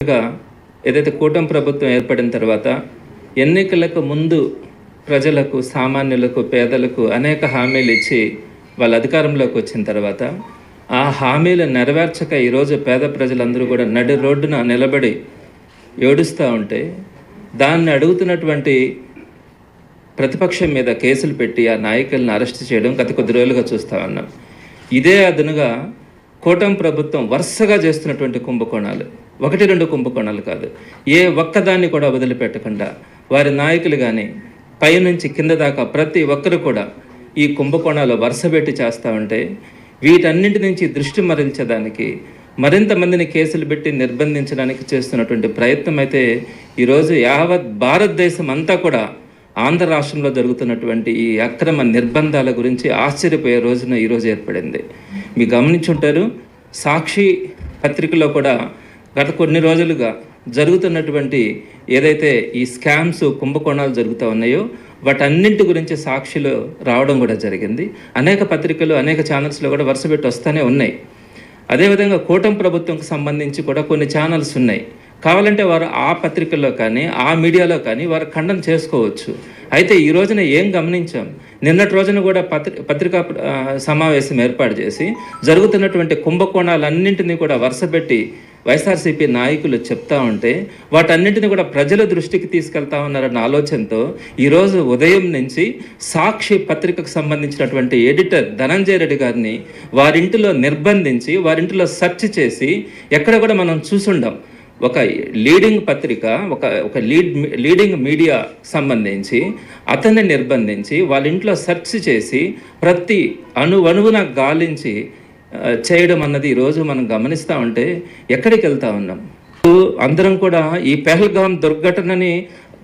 ఏదైతే కూటమి ప్రభుత్వం ఏర్పడిన తర్వాత ఎన్నికలకు ముందు ప్రజలకు, సామాన్యులకు, పేదలకు అనేక హామీలు ఇచ్చి వాళ్ళ అధికారంలోకి వచ్చిన తర్వాత ఆ హామీలు నెరవేర్చక ఈరోజు పేద ప్రజలందరూ కూడా నడి రోడ్డున నిలబడి ఏడుస్తూ ఉంటే దాన్ని అడుగుతున్నటువంటి ప్రతిపక్షం మీద కేసులు పెట్టి ఆ నాయకులను అరెస్ట్ చేయడం గత కొద్ది రోజులుగా చూస్తూ ఉన్నాం. ఇదే అదనుగా కూటమి ప్రభుత్వం వరుసగా చేస్తున్నటువంటి కుంభకోణాలు, 1-2 కుంభకోణాలు కాదు, ఏ ఒక్కదాన్ని కూడా వదిలిపెట్టకుండా వారి నాయకులు కానీ పైనుంచి కింద దాకా ప్రతి ఒక్కరు కూడా ఈ కుంభకోణాలు వరుసపెట్టి చేస్తూ ఉంటే వీటన్నింటి నుంచి దృష్టి మరల్చడానికి మరింత మందిని కేసులు పెట్టి నిర్బంధించడానికి చేస్తున్నటువంటి ప్రయత్నం అయితే ఈరోజు యావత్ భారతదేశం అంతా కూడా ఆంధ్ర రాష్ట్రంలో జరుగుతున్నటువంటి ఈ అక్రమ నిర్బంధాల గురించి ఆశ్చర్యపోయే రోజున ఈరోజు ఏర్పడింది. మీరు గమనించుంటారు, సాక్షి పత్రికలో కూడా గత కొన్ని రోజులుగా జరుగుతున్నటువంటి ఏదైతే ఈ స్కామ్స్, కుంభకోణాలు జరుగుతూ ఉన్నాయో వాటన్నింటి గురించి సాక్షిలో రావడం కూడా జరిగింది. అనేక పత్రికలు, అనేక ఛానల్స్లో కూడా వరుసపెట్టి వస్తూనే ఉన్నాయి. అదేవిధంగా కూటమి ప్రభుత్వంకి సంబంధించి కూడా కొన్ని ఛానల్స్ ఉన్నాయి. కావాలంటే వారు ఆ పత్రికల్లో కానీ ఆ మీడియాలో కానీ వారు ఖండన చేసుకోవచ్చు. అయితే ఈ రోజున ఏం గమనించాం, నిన్నటి రోజున కూడా పత్రికా సమావేశం ఏర్పాటు చేసి జరుగుతున్నటువంటి కుంభకోణాలన్నింటినీ కూడా వరుసపెట్టి వైఎస్ఆర్సీపీ నాయకులు చెప్తా ఉంటే వాటన్నింటినీ కూడా ప్రజల దృష్టికి తీసుకెళ్తా ఉన్నారన్న ఆలోచనతో ఈరోజు ఉదయం నుంచి సాక్షి పత్రికకు సంబంధించినటువంటి ఎడిటర్ ధనంజయ రెడ్డి గారిని వారింటిలో నిర్బంధించి వారింటిలో సెర్చ్ చేసి ఎక్కడ కూడా మనం చూసుండం. ఒక లీడింగ్ పత్రిక, ఒక లీడింగ్ మీడియా సంబంధించి అతన్ని నిర్బంధించి వాళ్ళ ఇంట్లో సెర్చ్ చేసి ప్రతి అణువణువున గాలించి చేయడం అన్నది ఈరోజు మనం గమనిస్తూ ఉంటే ఎక్కడికి వెళ్తా ఉన్నాం. అందరం కూడా ఈ పెహల్గాం దుర్ఘటనని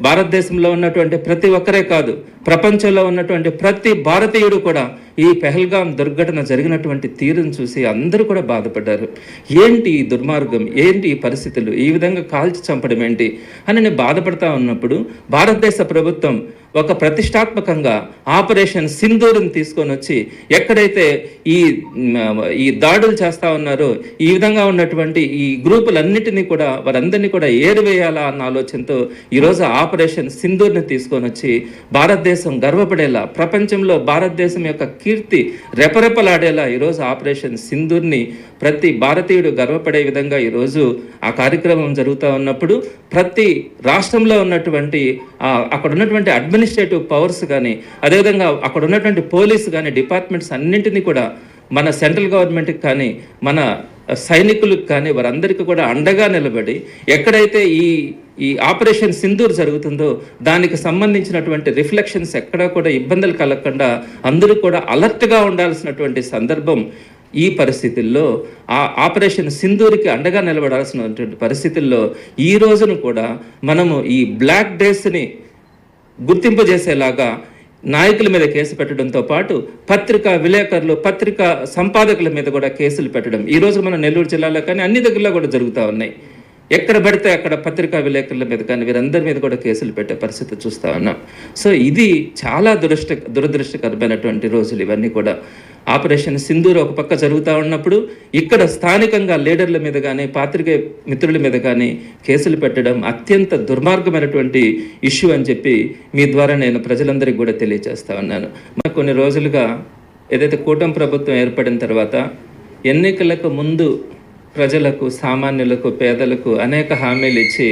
భారతదేశంలో ఉన్నటువంటి ప్రతి ఒక్కరే కాదు, ప్రపంచంలో ఉన్నటువంటి ప్రతి భారతీయుడు కూడా ఈ పెహల్గాం దుర్ఘటన జరిగినటువంటి తీరును చూసి అందరూ కూడా బాధపడ్డారు. ఏంటి ఈ దుర్మార్గం, ఏంటి ఈ పరిస్థితులు, ఈ విధంగా కాల్చి చంపడం ఏంటి అని నేను బాధపడతా ఉన్నప్పుడు భారతదేశ ప్రభుత్వం ఒక ప్రతిష్టాత్మకంగా ఆపరేషన్ సింధూర్ని తీసుకొని వచ్చి ఎక్కడైతే ఈ దాడులు చేస్తూ ఉన్నారో ఈ విధంగా ఉన్నటువంటి ఈ గ్రూపులన్నిటినీ కూడా వారందరినీ కూడా ఏరివేయాలా అన్న ఆలోచనతో ఈరోజు ఆపరేషన్ సింధూర్ని తీసుకొని వచ్చి భారతదేశం గర్వపడేలా, ప్రపంచంలో భారతదేశం యొక్క కీర్తి రెపరెపలాడేలా ఈరోజు ఆపరేషన్ సింధూర్ని ప్రతి భారతీయుడు గర్వపడే విధంగా ఈరోజు ఆ కార్యక్రమం జరుగుతూ ఉన్నప్పుడు ప్రతి రాష్ట్రంలో ఉన్నటువంటి అక్కడ ఉన్నటువంటి అడ్మినిస్ట్రేటివ్ పవర్స్ కానీ, అదేవిధంగా అక్కడ ఉన్నటువంటి పోలీసు కానీ, డిపార్ట్మెంట్స్ అన్నింటినీ కూడా మన సెంట్రల్ గవర్నమెంట్కి కానీ మన సైనికులకు కానీ వారందరికీ కూడా అండగా నిలబడి ఎక్కడైతే ఈ ఆపరేషన్ సింధూర్ జరుగుతుందో దానికి సంబంధించినటువంటి రిఫ్లెక్షన్స్ ఎక్కడా కూడా ఇబ్బందులు కలగకుండా అందరూ కూడా అలర్ట్గా ఉండాల్సినటువంటి సందర్భం. ఈ పరిస్థితుల్లో ఆ ఆపరేషన్ సింధూర్కి అండగా నిలబడాల్సినటువంటి పరిస్థితుల్లో ఈ రోజును కూడా మనము ఈ బ్లాక్ డేస్ని గుర్తింపజేసేలాగా నాయకుల మీద కేసు పెట్టడంతో పాటు పత్రికా విలేకరులు, పత్రికా సంపాదకుల మీద కూడా కేసులు పెట్టడం ఈరోజు మన నెల్లూరు జిల్లాలో కానీ అన్ని దగ్గరలో కూడా జరుగుతూ ఉన్నాయి. ఎక్కడ పడితే అక్కడ పత్రికా విలేకరుల మీద కానీ వీరందరి మీద కూడా కేసులు పెట్టే పరిస్థితి చూస్తూ ఉన్నాం. సో ఇది చాలా దురదృష్టకరమైనటువంటి రోజులు ఇవన్నీ కూడా. ఆపరేషన్ సింధూర్ ఒక పక్క జరుగుతూ ఉన్నప్పుడు ఇక్కడ స్థానికంగా లీడర్ల మీద కానీ పాత్రికేయ మిత్రుల మీద కానీ కేసులు పెట్టడం అత్యంత దుర్మార్గమైనటువంటి ఇష్యూ అని చెప్పి మీ ద్వారా నేను ప్రజలందరికీ కూడా తెలియజేస్తా ఉన్నాను. కొన్ని రోజులుగా ఏదైతే కూటమి ప్రభుత్వం ఏర్పడిన తర్వాత ఎన్నికలకు ముందు ప్రజలకు, సామాన్యులకు, పేదలకు అనేక హామీలు ఇచ్చి